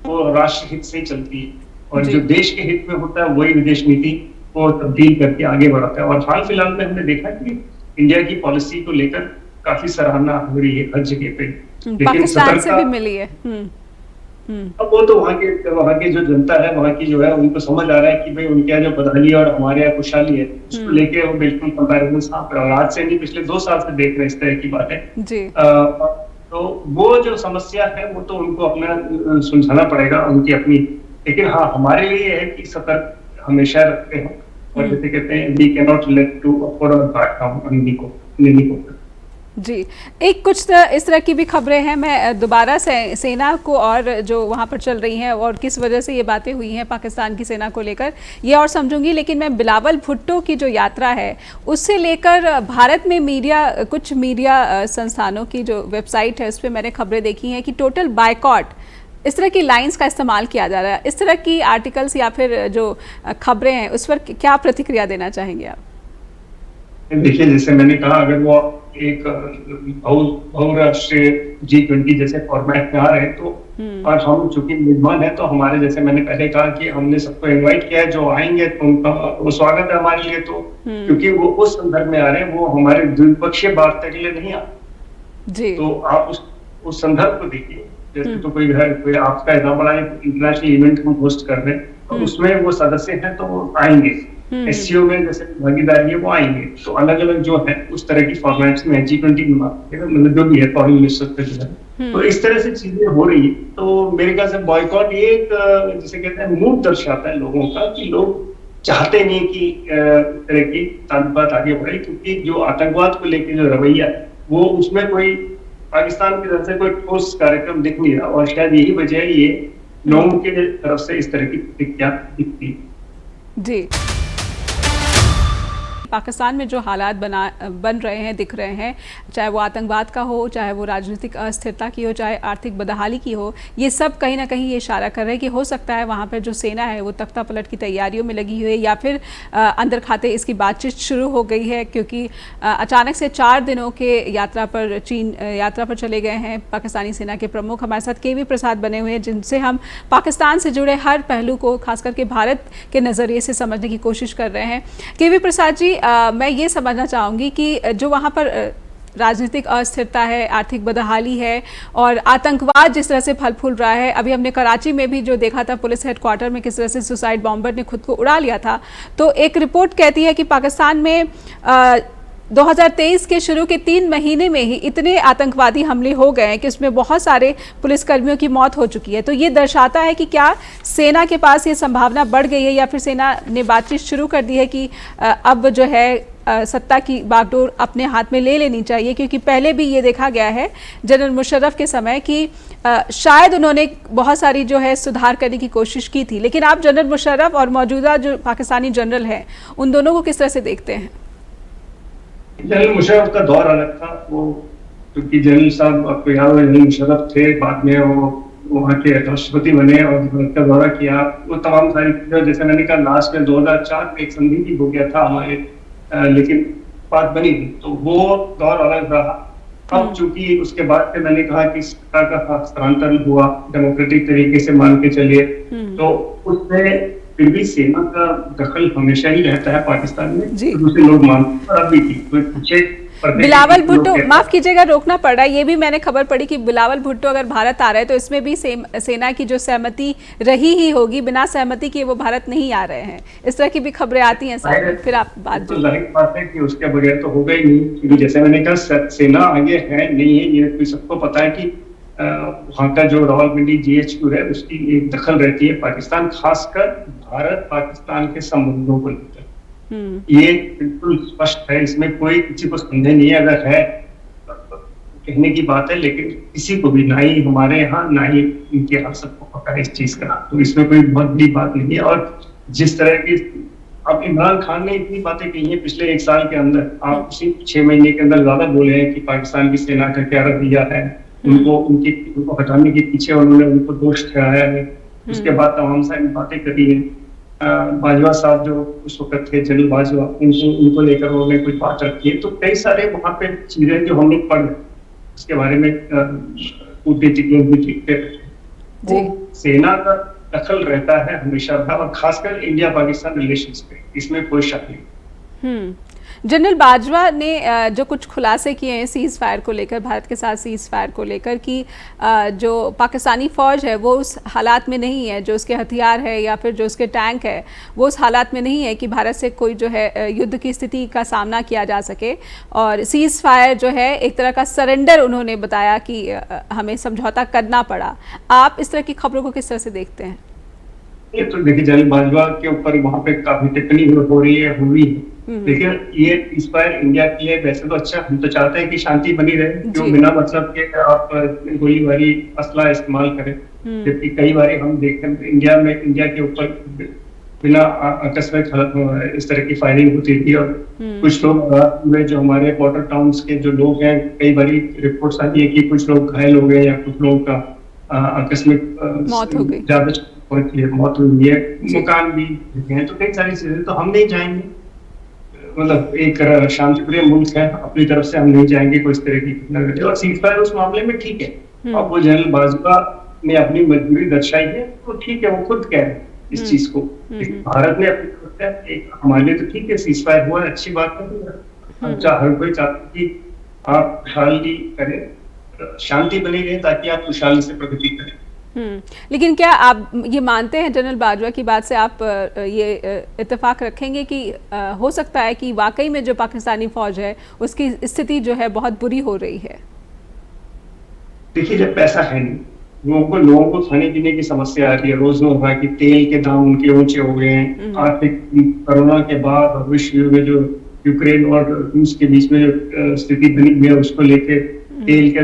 वो राष्ट्र हित से ही चलती है, और जो देश के हित में होता है वही विदेश नीति को तब्दील करके आगे बढ़ाता है। और हाल फिलहाल में हमने देखा कि इंडिया की पॉलिसी को लेकर काफी सराहना हो रही है हर जगह पे, लेकिन पाकिस्तान से भी मिली है। अब वो तो वहाँ की जो जनता है, वहाँ की जो है, उनको समझ आ रहा है कि भाई उनके यहाँ जो बदहाली है और हमारे यहाँ खुशहाली है, उसको लेके वो बिल्कुल कंपैरिजन साफ है। और आज से नहीं, पिछले 2 साल से देख रहे हैं इस तरह की बातें। तो वो जो समस्या है वो तो उनको अपना सुलझाना पड़ेगा, उनकी अपनी। लेकिन हाँ, हमारे लिए है कि सतर्क हमेशा रखते हैं, और जैसे कहते हैं we can not let to afford on back down. जी, एक कुछ इस तरह की भी खबरें हैं, मैं दोबारा सेना को और जो वहाँ पर चल रही हैं और किस वजह से ये बातें हुई हैं पाकिस्तान की सेना को लेकर, ये और समझूंगी। लेकिन मैं बिलावल भुट्टो की जो यात्रा है उससे लेकर भारत में मीडिया, कुछ मीडिया संस्थानों की जो वेबसाइट है उस पर मैंने खबरें देखी हैं कि टोटल बायकॉट, इस तरह की लाइंस का इस्तेमाल किया जा रहा है। इस तरह की आर्टिकल्स या फिर जो खबरें हैं उस पर क्या प्रतिक्रिया देना चाहेंगे आप? देखिए, जैसे मैंने कहा, अगर वो एक बहुराष्ट्रीय G20 जैसे फॉर्मेट में आ रहे हैं तो, और हम चूंकि मेजबान है, तो हमारे, जैसे मैंने पहले कहा कि हमने सबको इनवाइट किया है, जो आएंगे तो उनका वो स्वागत है हमारे लिए। तो क्योंकि वो उस संदर्भ में आ रहे हैं, वो हमारे द्विपक्षीय वार्ता के लिए नहीं आ जी। तो आप उस संदर्भ को देखिए। जैसे तो कोई आपका इतना बड़ा इंटरनेशनल इवेंट हम होस्ट कर रहे हैं, तो उसमें वो सदस्य हैं तो वो आएंगे। एससीओ में जैसे भागीदारी है वो आएंगे। तो अलग अलग जो है उस तरह की फॉर्मेट्स में G20 की मतलब जो भी है फॉरेन मिनिस्टर पे जो है, तो इस तरह से चीजें हो रही है। तो मेरे ख्याल से बॉयकॉट ये एक जिसे कहते हैं मूड दर्शाता है लोगों का, कि लोग चाहते नहीं कि इस तरह की ताल्लुकात आगे बढ़े, क्योंकि जो आतंकवाद को लेकर जो रवैया है वो, उसमें कोई पाकिस्तान की तरफ से कोई ठोस कार्यक्रम दिख नहीं रहा, और शायद यही वजह है ये लोगों की तरफ से इस तरह की प्रतिक्रिया दिखती जी। पाकिस्तान में जो हालात बन रहे हैं, दिख रहे हैं, चाहे वो आतंकवाद का हो, चाहे वो राजनीतिक अस्थिरता की हो, चाहे आर्थिक बदहाली की हो, ये सब कहीं ना कहीं ये इशारा कर रहे हैं कि हो सकता है वहाँ पर जो सेना है वो तख्ता पलट की तैयारियों में लगी हुई है, या फिर अंदर खाते इसकी बातचीत शुरू हो गई है। क्योंकि अचानक से 4 दिनों के चीन यात्रा पर चले गए हैं पाकिस्तानी सेना के प्रमुख। हमारे साथ KV प्रसाद बने हुए हैं, जिनसे हम पाकिस्तान से जुड़े हर पहलू को खास करके भारत के नज़रिए से समझने की कोशिश कर रहे हैं। KV प्रसाद जी, मैं ये समझना चाहूँगी कि जो वहाँ पर राजनीतिक अस्थिरता है, आर्थिक बदहाली है और आतंकवाद जिस तरह से फल फूल रहा है, अभी हमने कराची में भी जो देखा था पुलिस हेडक्वार्टर में किस तरह से सुसाइड बॉम्बर ने खुद को उड़ा लिया था। तो एक रिपोर्ट कहती है कि पाकिस्तान में 2023 के शुरू के 3 महीने में ही इतने आतंकवादी हमले हो गए हैं कि उसमें बहुत सारे पुलिसकर्मियों की मौत हो चुकी है। तो ये दर्शाता है कि क्या सेना के पास ये संभावना बढ़ गई है, या फिर सेना ने बातचीत शुरू कर दी है कि अब जो है सत्ता की बागडोर अपने हाथ में ले लेनी चाहिए। क्योंकि पहले भी ये देखा गया है जनरल मुशर्रफ के समय कि शायद उन्होंने बहुत सारी जो है सुधार करने की कोशिश की थी, लेकिन आप जनरल मुशर्रफ और मौजूदा जो पाकिस्तानी जनरल हैं, उन दोनों को किस तरह से देखते हैं? जनरल मुशर्रफ का दौर अलग था, वो क्योंकि जनरल साहब आपको याद हो, जनरल मुशर्रफ थे, बाद में वो वहाँ के राष्ट्रपति बने और भारत का दौरा किया। वो तमाम सारी चीजें, जैसे मैंने कहा, लास्ट में 2004 में एक संधि भी हो गया था हमारे, लेकिन बात बनी नहीं, तो वो दौर अलग रहा। अब चूंकि उसके बाद से मैंने कहा कि सत्ता का हस्तांतरण हुआ डेमोक्रेटिक तरीके से, मान के चलिए, तो उसमें फिर भी सेना का दखल हमेशा ही रहता है पाकिस्तान में। दूसरे लोग मानते हैं, अभी भी कोई पूछे बिलावल भुट्टो, माफ कीजिएगा रोकना पड़ रहा है, ये भी मैंने खबर पढ़ी कि बिलावल भुट्टो अगर भारत आ रहे हैं तो इसमें भी सेना की जो सहमति रही ही होगी, बिना सहमति के वो भारत नहीं आ रहे हैं। इस तरह की भी खबरें आती हैं सामने। फिर आप बात तो जाहिर बात है कि उसके बगैर तो होगा ही नहीं, क्योंकि जैसे मैंने कहा सेना आगे है नहीं है ये सबको पता है कि वहाँ का जो रावलपिंडी GHQ है उसकी एक दखल रहती है पाकिस्तान, खासकर भारत पाकिस्तान के संबंधों को लेकर। ये बिल्कुल स्पष्ट है, इसमें कोई किसी को संदेह नहीं है। अगर है कहने की बात है, लेकिन किसी को भी, ना ही हमारे यहाँ ना ही इनके यहाँ, सबको पता है इस चीज का, तो इसमें कोई बहुत बड़ी बात नहीं है। और जिस तरह की अब इमरान खान ने इतनी बातें कही हैं पिछले 1 साल के अंदर, आप उसी 6 महीने के अंदर ज्यादा बोले हैं कि पाकिस्तान की सेना का क्या रवैया है, उनको हटाने के पीछे उन्होंने उनको दोष ठहराया है। उसके बाद तमाम सारी बातें करी है। बाजवा साहब जो उस वक्त थे, जनरल बाजवा, उनको लेकर उन्होंने कुछ बात रखी है। तो कई सारे वहाँ पे चीजें जो हमने पढ़, उसके बारे में कूटनीतिक लोग भी लिखते रहते हैं। सेना का दखल रहता है हमेशा, और खासकर इंडिया पाकिस्तान रिलेशंस पे, इसमें कोई शक नहीं। जनरल बाजवा ने जो कुछ खुलासे किए हैं सीज़ फायर को लेकर, भारत के साथ सीज़ फायर को लेकर, कि जो पाकिस्तानी फ़ौज है वो उस हालात में नहीं है, जो उसके हथियार है या फिर जो उसके टैंक है वो उस हालात में नहीं है कि भारत से कोई जो है युद्ध की स्थिति का सामना किया जा सके। और सीज़ फायर जो है एक तरह का सरेंडर उन्होंने बताया कि हमें समझौता करना पड़ा। आप इस तरह की खबरों को किस तरह से देखते हैं? ये तो देखिए, जनरल बाजवा के ऊपर वहाँ पे काफी टिप्पणी हो रही है, हुई है, लेकिन ये इस बार इंडिया के लिए वैसे तो अच्छा, हम तो चाहते हैं कि शांति बनी रहे, क्यों बिना मतलब के आप गोलीबारी असला इस्तेमाल करें। जबकि कई बार हम देखते हैं इंडिया के ऊपर बिना आकस्मिक इस तरह की फायरिंग होती थी, और कुछ लोग में जो हमारे बॉर्डर टाउन्स के जो लोग हैं, कई बार रिपोर्ट्स आती है कि कुछ लोग घायल हो गए या कुछ लोगों का आकस्मिक मौत हो गई, ज्यादा मौत हुई है, मकान भी हैं। तो कई सारी चीजें, तो हम नहीं चाहेंगे मतलब एक शांतिप्रिय मुल्क है, अपनी तरफ से हम नहीं चाहेंगे कोई इस तरह की घटना घटे। और सीजफायर उस मामले में ठीक है। अब वो जनरल बाजवा ने अपनी मजबूरी दर्शाई है तो ठीक है, वो खुद कह रहे हैं इस चीज को। भारत ने अपनी तरफ से एक, हमारे लिए तो ठीक है सीजफायर हुआ, अच्छी बात है। हर कोई चाहता है कि आप खुशहाली करें, शांति बनी रहे, ताकि आप खुशहाली से प्रगति करें। लेकिन क्या आप ये मानते हैं जनरल बाजवा की बात से, आप ये इत्तेफाक रखेंगे कि हो सकता है कि वाकई में जो पाकिस्तानी फौज है उसकी स्थिति जो है बहुत बुरी हो रही है? देखिए, जब पैसा है नहीं, लोगों को खाने पीने की समस्या आ रही है, रोजमर्रा की तेल के दाम उनके ऊंचे हो गए हैं, आर्थिक कोरोना के बाद विश्व युद्ध में जो यूक्रेन और रूस के बीच में जो स्थिति बनी हुई है उसको लेके तेल के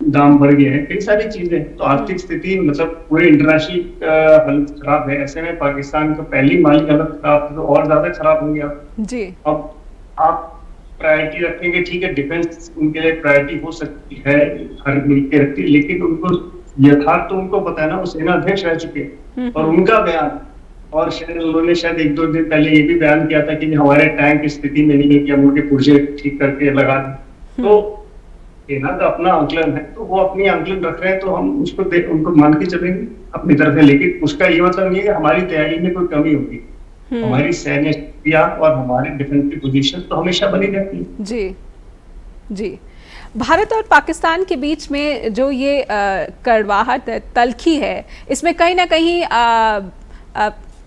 दाम बढ़ गए हैं, कई सारी चीजें। तो आर्थिक स्थिति मतलब पूरे इंटरनेशनल हालत खराब है। ऐसे में पाकिस्तान का पहली माली हालत खराब तो और ज्यादा खराब हो गया जी। अब आप प्रायोरिटी रखेंगे, ठीक है, डिफेंस उनके लिए प्रायोरिटी हो सकती है, हर मुल्क के रखती है, लेकिन उनको यथार्थ तो उनको पता है ना, वो सेना अध्यक्ष रह चुके हैं। और उनका बयान, और शायद उन्होंने शायद 1-2 दिन पहले ये भी बयान किया था कि हमारे टैंक की स्थिति में नहीं है कि हम उनके पुर्जे ठीक करके लगा दें। तो सेना का अपना आंकलन है, तो वो अपनी आंकलन रख रहे हैं, तो हम उसको उनको मान के चलेंगे अपनी तरफ से। लेकिन उसका ये मतलब नहीं है कि हमारी तैयारी में कोई कमी होगी। हमारी सैन्य शक्तियां और हमारे डिफेंसिव पोजीशन तो हमेशा बनी रहती है। जी जी। भारत और पाकिस्तान के बीच में जो ये कड़वाहट तलखी है, इसमें कहीं ना कहीं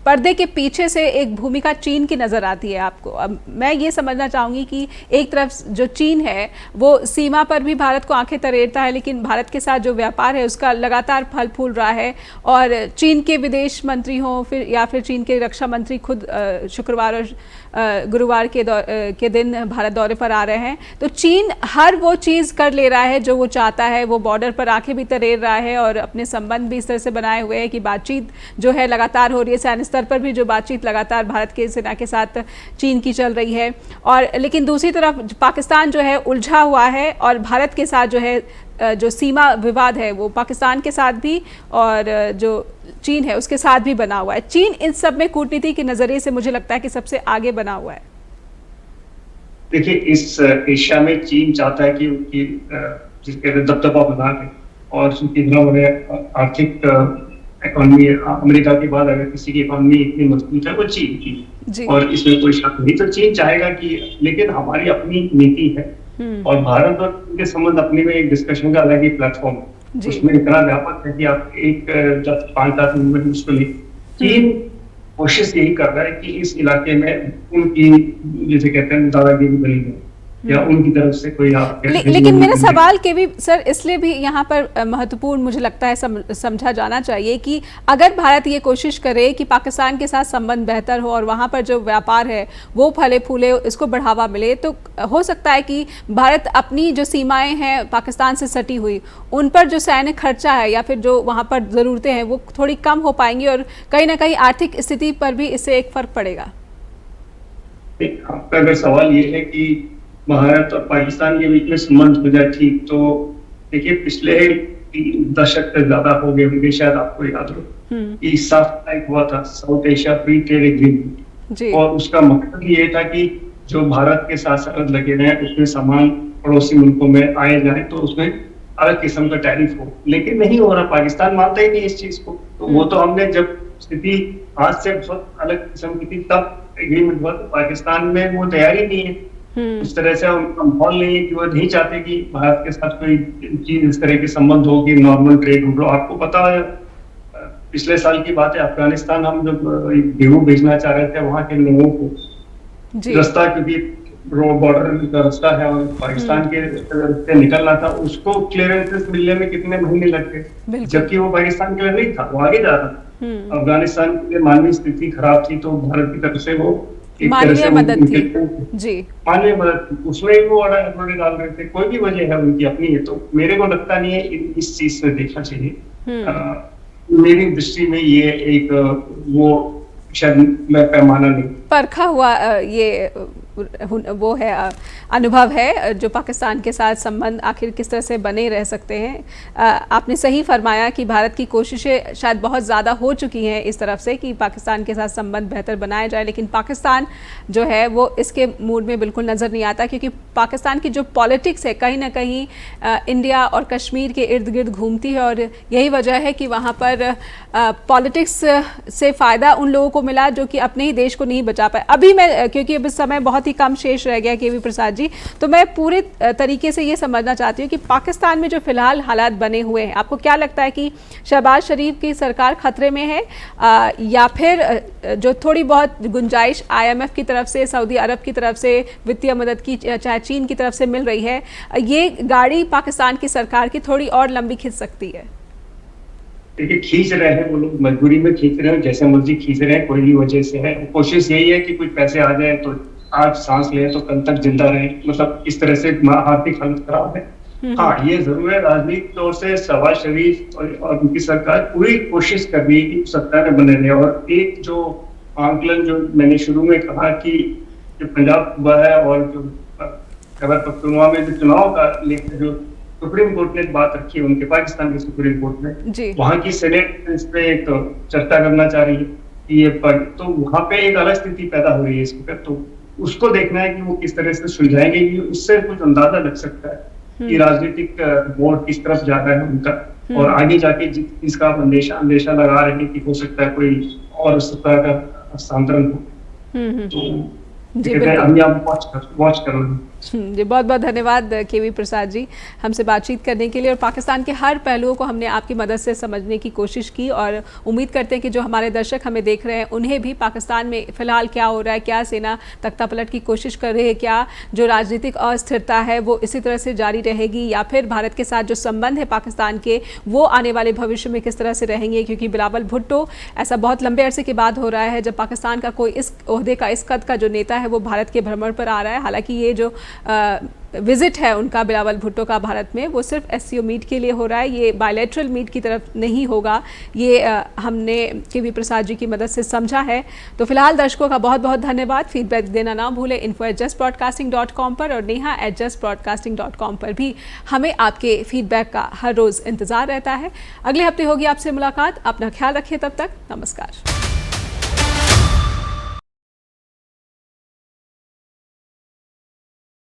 पर्दे के पीछे से एक भूमिका चीन की नज़र आती है आपको। अब मैं ये समझना चाहूँगी कि एक तरफ जो चीन है वो सीमा पर भी भारत को आंखें तरेरता है, लेकिन भारत के साथ जो व्यापार है उसका लगातार फल फूल रहा है। और चीन के विदेश मंत्री हों या फिर चीन के रक्षा मंत्री खुद शुक्रवार और गुरुवार के दिन भारत दौरे पर आ रहे हैं। तो चीन हर वो चीज़ कर ले रहा है जो वो चाहता है। वो बॉर्डर पर आंखें भी तरेर रहा है और अपने संबंध भी इस तरह से बनाए हुए हैं कि बातचीत जो है लगातार हो रही है। सैन्य स्तर पर भी जो बातचीत लगातार भारत के सेना के साथ चीन की चल रही है। और लेकिन दूसरी तरफ पाकिस्तान जो है उलझा हुआ है और भारत के साथ जो है जो सीमा विवाद है वो पाकिस्तान के साथ भी और जो चीन है उसके साथ भी बना हुआ है। चीन इन सब में कूटनीति के नजरिए से मुझे लगता है कि सबसे आगे बना हुआ है। देखिए, इस एशिया में चीन चाहता है कि उनकी जिसके दबदबा बना रहे और उनकी आर्थिक इकोनॉमी अमेरिका के बाद अगर किसी की इकोनॉमी इतनी मजबूत है वो चीन की, और इसमें कोई शक नहीं। तो चीन चाहेगा कि, लेकिन हमारी अपनी नीति है और भारत और चीन के संबंध अपने में एक डिस्कशन का अलग ही प्लेटफॉर्म है। उसमें इतना व्यापक है कि आप एक 5-7 मिनट में उसको नहीं। चीन कोशिश यही कर रहा है कि इस इलाके में उनकी जैसे कहते हैं दादागिरी बनी है या उनकी तरफ से कोई आप लेकिन मेरा सवाल के भी सर इसलिए भी यहाँ पर महत्वपूर्ण मुझे लगता है समझा जाना चाहिए कि अगर भारत ये कोशिश करे कि पाकिस्तान के साथ संबंध बेहतर हो और वहाँ पर जो व्यापार है वो फले फूले, इसको बढ़ावा मिले, तो हो सकता है कि भारत अपनी जो सीमाएं हैं पाकिस्तान से सटी हुई उन पर जो सैन्य खर्चा है या फिर जो वहाँ पर ज़रूरतें हैं वो थोड़ी कम हो पाएंगी और कहीं ना कहीं आर्थिक स्थिति पर भी इससे एक फ़र्क पड़ेगा। आपका अगर सवाल ये है कि भारत और पाकिस्तान के बीच में संबंध हो जाए ठीक, तो देखिए पिछले 3 दशक से ज्यादा हो गए होंगे, शायद आपको याद हो कि साफ हुआ था south Asia free trade agreement, और उसका मकसद ये था कि जो भारत के साथ सरहद लगे रहे उसमें सामान पड़ोसी मुल्कों में आए जाए तो उसमें अलग किस्म का टैरिफ हो, लेकिन नहीं हो रहा। पाकिस्तान मानता ही नहीं इस चीज को। तो वो तो हमने जब स्थिति आज से बहुत अलग किस्म की थी तब एग्रीमेंट हुआ, तो पाकिस्तान में वो तैयारी नहीं है। उस तरह से उनका माहौल नहीं है कि वो नहीं चाहते कि भारत के साथ कोई चीज इस तरह के संबंध हो कि नॉर्मल ट्रेड हो। आपको पता है पिछले साल की बात है, अफगानिस्तान हम जब गेहूं बेचना चाह रहे थे वहां के लोगों को रास्ता, क्योंकि बॉर्डर का रास्ता है और पाकिस्तान के रास्ते निकलना था, उसको क्लियरेंसेस मिलने में कितने महीने लग गए, जबकि वो पाकिस्तान के लिए नहीं था, वो आगे जा रहा था। अफगानिस्तान के लिए मानवीय स्थिति खराब थी तो भारत की तरफ से वो मानवीय मदद थी जी, मानवीय मदद उसमें वो ऑर्डर डाल रहे थे। कोई भी वजह है उनकी अपनी है, तो मेरे को लगता नहीं है इस चीज से देखना चाहिए। मेरी दृष्टि में ये एक वो शायद मैं पैमाना नहीं। परखा हुआ ये वो है अनुभव है जो पाकिस्तान के साथ संबंध आखिर किस तरह से बने रह सकते हैं। आपने सही फरमाया कि भारत की कोशिशें शायद बहुत ज़्यादा हो चुकी हैं इस तरफ से कि पाकिस्तान के साथ संबंध बेहतर बनाया जाए, लेकिन पाकिस्तान जो है वो इसके मूड में बिल्कुल नज़र नहीं आता, क्योंकि पाकिस्तान की जो पॉलिटिक्स है कहीं ना कहीं इंडिया और कश्मीर के इर्द गिर्द घूमती है, और यही वजह है कि वहाँ पर पॉलिटिक्स से फ़ायदा उन लोगों को मिला जो कि अपने ही देश को नहीं बचा पाए। अभी मैं, क्योंकि अब इस समय बहुत ही कम शेष रह गया केवी प्रसाद जी, तो मैं पूरे तरीके से ये समझना चाहती हूँ कि पाकिस्तान में जो फिलहाल हालात बने हुए हैं, आपको क्या लगता है कि शहबाज शरीफ की सरकार खतरे में है, या फिर जो थोड़ी बहुत गुंजाइश IMF की तरफ से, सऊदी अरब की तरफ से वित्तीय मदद की, चाहे चीन की तरफ से मिल रही है, ये गाड़ी पाकिस्तान की सरकार की थोड़ी और लंबी खिंच सकती है? देखिए, खींच रहे हैं वो लोग, मजबूरी में खींच रहे हैं, जैसे मर्जी खींच रहे हैं, कोई भी वजह से है। कोशिश यही है कि कुछ पैसे आ जाए तो आज सांस ले तो कल तक जिंदा रहे, मतलब इस तरह से आर्थिक हालत खराब है। हाँ, ये जरूर है, राजनीतिक तौर से शहबाज शरीफ और उनकी सरकार पूरी कोशिश कर रही है कि सत्ता में बने रहे। और एक जो आंकलन जो मैंने शुरू में कहा कि जो पंजाब हुआ है और जो खैबर पख्तूनख्वा में जो चुनाव का लेकर जो सुप्रीम कोर्ट ने बात रखी है, उनके पाकिस्तान के सुप्रीम कोर्ट में, वहाँ की सेनेट इस पे एक चर्चा करना चाह रही है कि ये पर, तो वहाँ पे एक अलग स्थिति पैदा हो रही है इसके पर। तो उसको देखना है कि वो किस तरह से सुलझाएंगे, कि उससे कुछ अंदाजा लग सकता है कि राजनीतिक बोर्ड किस तरफ जा रहा है उनका, और आगे जाके इसका अंदेशा लगा रहे हैं कि हो सकता है कोई और सत्ता का हस्तांतरण हो। तो हम वॉच कर रहे हैं। जी, बहुत बहुत धन्यवाद केवी प्रसाद जी हमसे बातचीत करने के लिए, और पाकिस्तान के हर पहलुओं को हमने आपकी मदद से समझने की कोशिश की, और उम्मीद करते हैं कि जो हमारे दर्शक हमें देख रहे हैं उन्हें भी पाकिस्तान में फ़िलहाल क्या हो रहा है, क्या सेना तख्तापलट की कोशिश कर रही है, क्या जो राजनीतिक अस्थिरता है वो इसी तरह से जारी रहेगी, या फिर भारत के साथ जो संबंध है पाकिस्तान के वो आने वाले भविष्य में किस तरह से रहेंगे। क्योंकि बिलावल भुट्टो ऐसा बहुत लंबे अरसे के बाद हो रहा है जब पाकिस्तान का कोई इस ओहदे का, इस कद का जो नेता है वो भारत के भ्रमण पर आ रहा है। हालांकि ये जो विजिट है उनका बिलावल भुट्टो का भारत में, वो सिर्फ SCO मीट के लिए हो रहा है, ये बायलैटरल मीट की तरफ नहीं होगा, ये हमने केवी प्रसाद जी की मदद से समझा है। तो फिलहाल दर्शकों का बहुत बहुत धन्यवाद। फीडबैक देना ना भूलें info@justbroadcasting.com पर, और neha@justbroadcasting.com पर भी हमें आपके फीडबैक का हर रोज़ इंतज़ार रहता है। अगले हफ्ते होगी आपसे मुलाकात, अपना ख्याल रखिए, तब तक नमस्कार।